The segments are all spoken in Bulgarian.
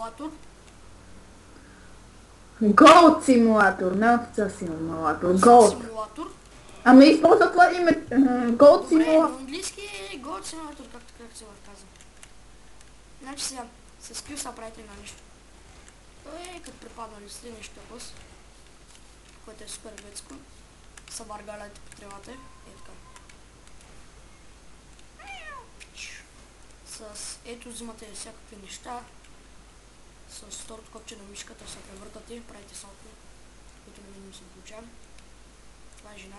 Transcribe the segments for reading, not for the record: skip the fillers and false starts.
симулатор. Goat симулатор, не овца симулатор. Овца Goat. симулатор. Ами използва това име. Goat Добре, симулатор. на английски е Goat симулатор, както как се казва. Значи сега, с Q са правите на нещо. Като припаднали сте нещо такова, което е супер детско. Са варгаляйте по тревата. Така. С ето взимате всякакви неща. С второто копче на мишката се превъртате, правите салто, което на мен ми се получава. Това е жена,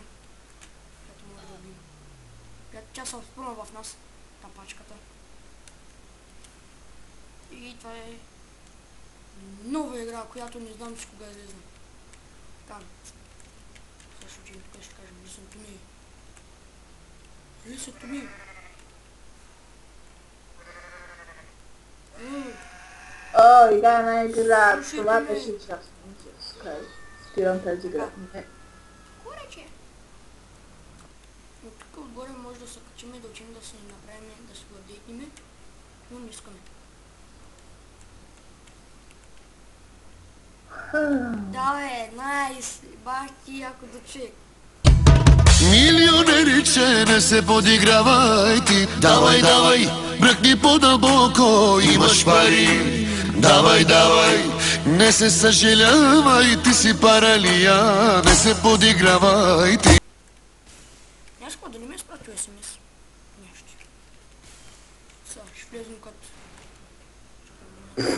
която може да убива. Тя се впълна в нас, тапачката. И това е нова игра, която не знам, че кога излезна. Така. Също, че тук ще кажем Listen to me. Listen to me. О, игра на игра. Това беше част. Спирам тази игра. Корече. От тук отгоре може да се качим и да учим да си направим, да си владейтиме, но не искаме. Да бе, найс, бах ти ако да човек. Милионериче, не се подигравай ти. Давай, давай, бръкни по-дълбоко, имаш пари. Давай, давай, не се съжалявай, ти си паралия. Не се подигравай ти. Аз какво да не ме изпратил СМС? Нещо. Сега, ще влезем като...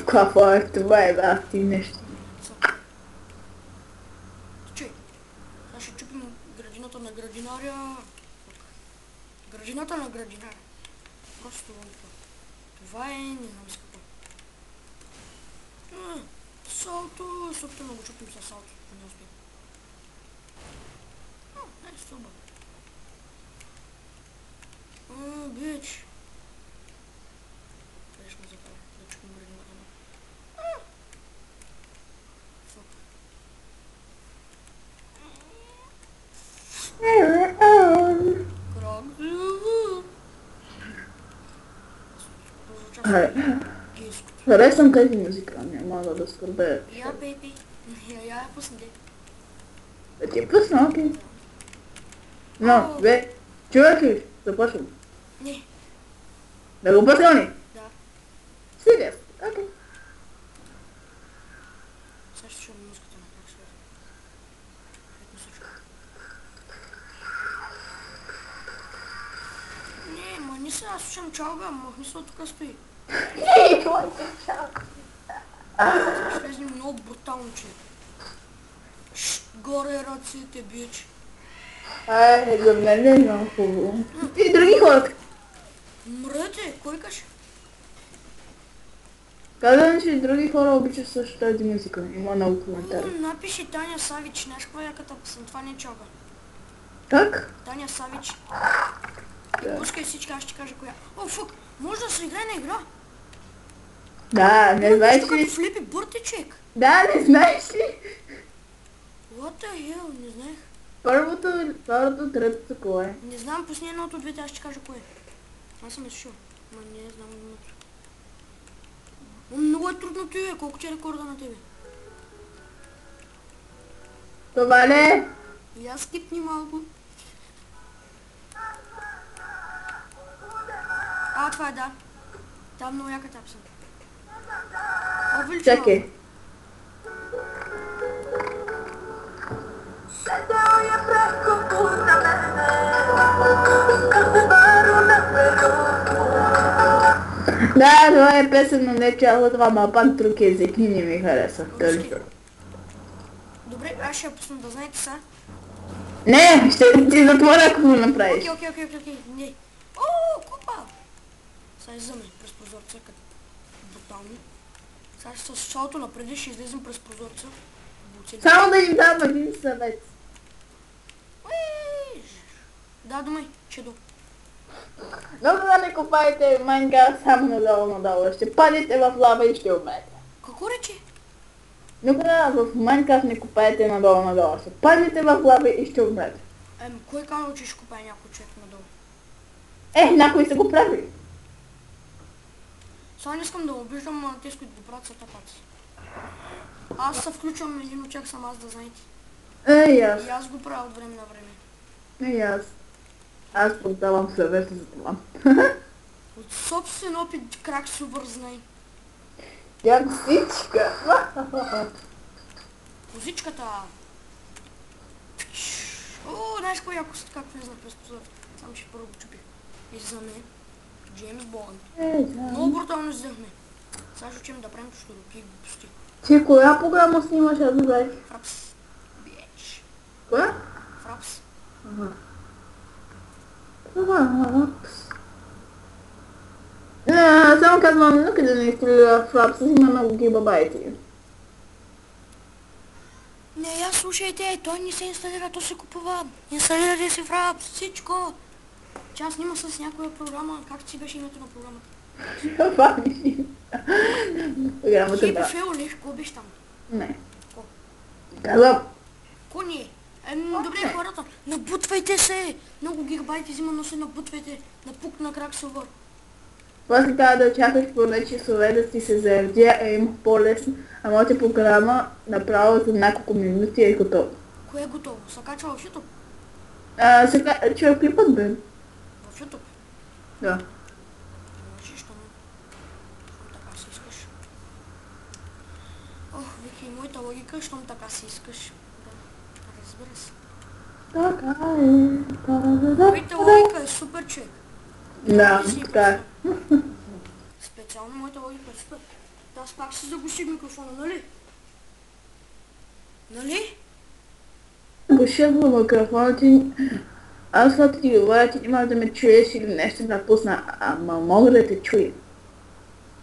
Какво е това е актив нещо? Чуй, сега ще чупим градината на градинаря. Градината на градинаря. Просто това. Това е, не знам с какво. Салто, собствено го чупим с салто. Не успим. Не, стълба. Бич. Беше ме запали, да чупим градината на... Фак. Крак. Харесвам тази музика, няма да скърбея. Я, бейби. Я пусна де. Да ти пусна, окей. Но, бе, чуваш ли? Започвам. Не, Да го пусна ли? да. Сериозно, окей. Сега ще чуем музиката на крак света. Ето се чува. Не, ма не се, аз слушам чалга, ма в мисъл тук стои. Ще влезем много брутално, че. Горе ръцете, бич. За мен е много хубаво. И други хора. Мрете, кой каже? Казвам, че и други хора обичат също тази музика. Има много коментари. Напиши Таня Савич, знаеш каква е яката песен, това не е чалга. Как? Таня Савич. Да. Пускай всички, аз ще кажа коя. О, фук, може да се играе на игра. Да, не знаеш Нещо ли? като Флипи Бъртичек. Да, не знаеш ли? What the hell, не знаех. Първото, второто, третото кое е? Не знам, пусни едното от двете, аз ще кажа кое е. Аз съм изшил. Ма не знам името. Много е трудно ти е, колко че е рекорда на тебе. Това ли е? И аз скипни малко. Това е да. Там много яка тапса. Увеличи малко. Чакай. Да, това е песен, но не цяло това, ма пак друг език, не ми хареса. Добре, аз ще я пусна да знаете са. Не, ще ти затворя, ако го направиш. Окей, не. О, купа! Сега излизаме през прозорца, като брутални. Сега с шалото напреди ще излезем през прозорца. Само да им дам един съвет. Да, думай, чедо. Но да не копаете Майнкрафт само надолу. Ще падете в лава и ще умрете. Какво рече? Но да в Майнкрафт не копаете надолу. Ще паднете в лава и ще умрете. Кой казал, че ще копае някой човек надолу? Някои са го правили. Сега не искам да обиждам, а те, които го правят, са тапаци. Аз се включвам един от тях сам, аз да знаете. Ей, аз. И аз го правя от време на време. Ей, аз. Аз подавам съвета за това. От собствен опит крак си обързнай. Як всичка. Козичката. О, знаеш кой яко как влезнах през прозорец? Само че първо го чупих. И за мен. Джеймс Бонд. Много брутално издъхме. Сега ще учим да правим шуруки и глупости. Ти коя програма снимаш, аз не знаех? Фрапс. Биеч. Коя? Фрапс. Ага. Само казвам, но къде не изстрелила Фрапс, има много гигабайти. Не, я слушайте, той не се инсталира, то се купува. Инсталирайте си Фрапс, всичко. Че аз снима с някоя програма, как си беше името на програмата? Фани. Програмата да. Хипфел ли, какво беше там? Не. Ко? Казвам. Ко ни е? Добре хората, набутвайте се! Много гигабайти взима, но се набутвайте. Напук на крак силвър. После трябва да чакаш поне часове да си се заредя, има по-лесно. А моята програма направо за няколко минути е готова. Кое е готово? Се качва в YouTube? Сега, чуя клипът бе. В YouTube? Да. Може, що така си искаш. Ох, Вики, моята логика, щом така си искаш. Да, разбира се. Така е. Моята логика е супер, човек. Да, така е. Специално моята логика е супер. Да, аз пак си заглуших микрофона, нали? Нали? Гушах в микрофона ти. Аз това ти говоря, ти няма да ме чуеш или нещо напусна, ама мога да те чуя.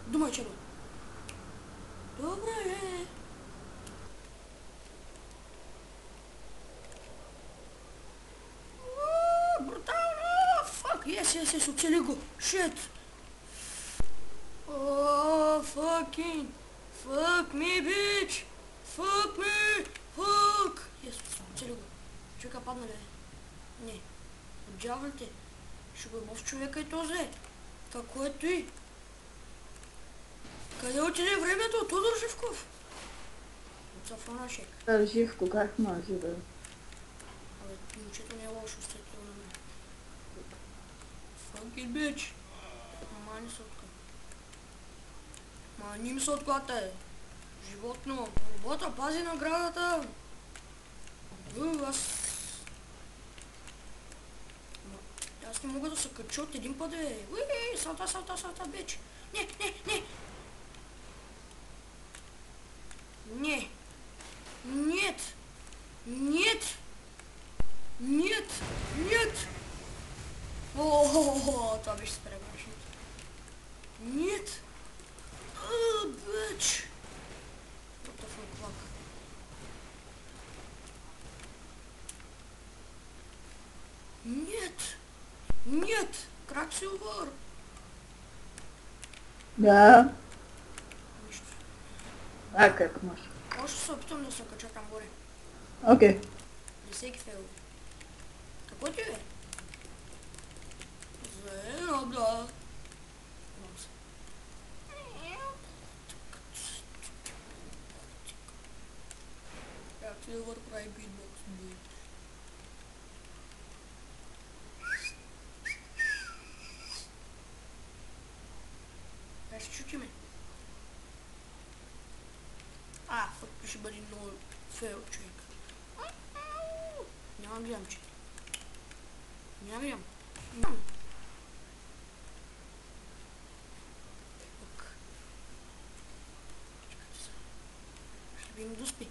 Думай, че добре е. Брутално! Фак! Yes, оцели го! Shit! Oh, fucking! Fuck me, bitch! Fuck me! Fuck! Yes, оцели го. Човека падна ли? Не. От дяволите. Ще го е в човека и този. Какво е той? Къде отиде времето? Тодор Живков? От Сафронашек. Живко, как може да? Абе, момчето не е лошо, сетило на мен. Fucking bitch! Мани се отка. Мани ми се отката е. Животно. Работа, пази наградата. Аз не мога да се кача от един път, бе. Уи, салта, бич. Не. Не. Нет. О, това беше спрегашно. Нет. Бич. What the fuck? Нет. Крак Силвър. Да. Нищо. А, как може? Още се опитам да се кача там горе. Окей. Не всеки фейл. Какво ти е? Зелено, да. Как Силвър прави битбокс, бит. Ще чути ме. Фак, ще бъде много фейл, човек. Няма гледам, че. Няма гледам. Фак. Чакайте се. Ще би ми доспи.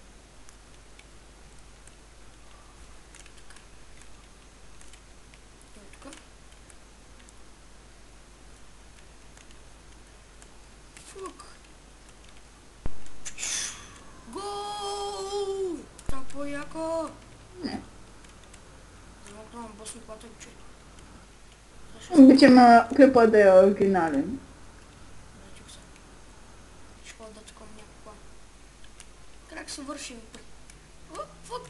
Тука. Фук. Гол! Това по-яко! Не. Много това бъсно плата го чуе. Обичам клипът да е оригинален. Дайте го сега. Ще ходя да такова някаква. Как се върши? Фук!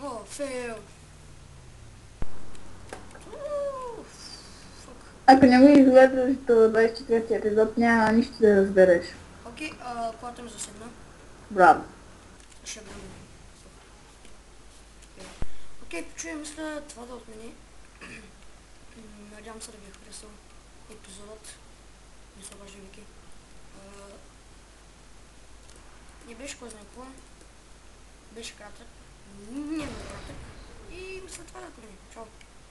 О, фейл! Фук! Ако не го изгледаш до 24-ти епизод, няма нищо да разбереш. Окей, колата ми заседна. Браво. Ще бъде. Окей, почуя, мисля това да отмени. Надявам се да ви е харесал епизодът. Не се обажда Вики. Не беше кой знае какво. Беше кратък. Не много кратък. И мисля това да отмени. Чао.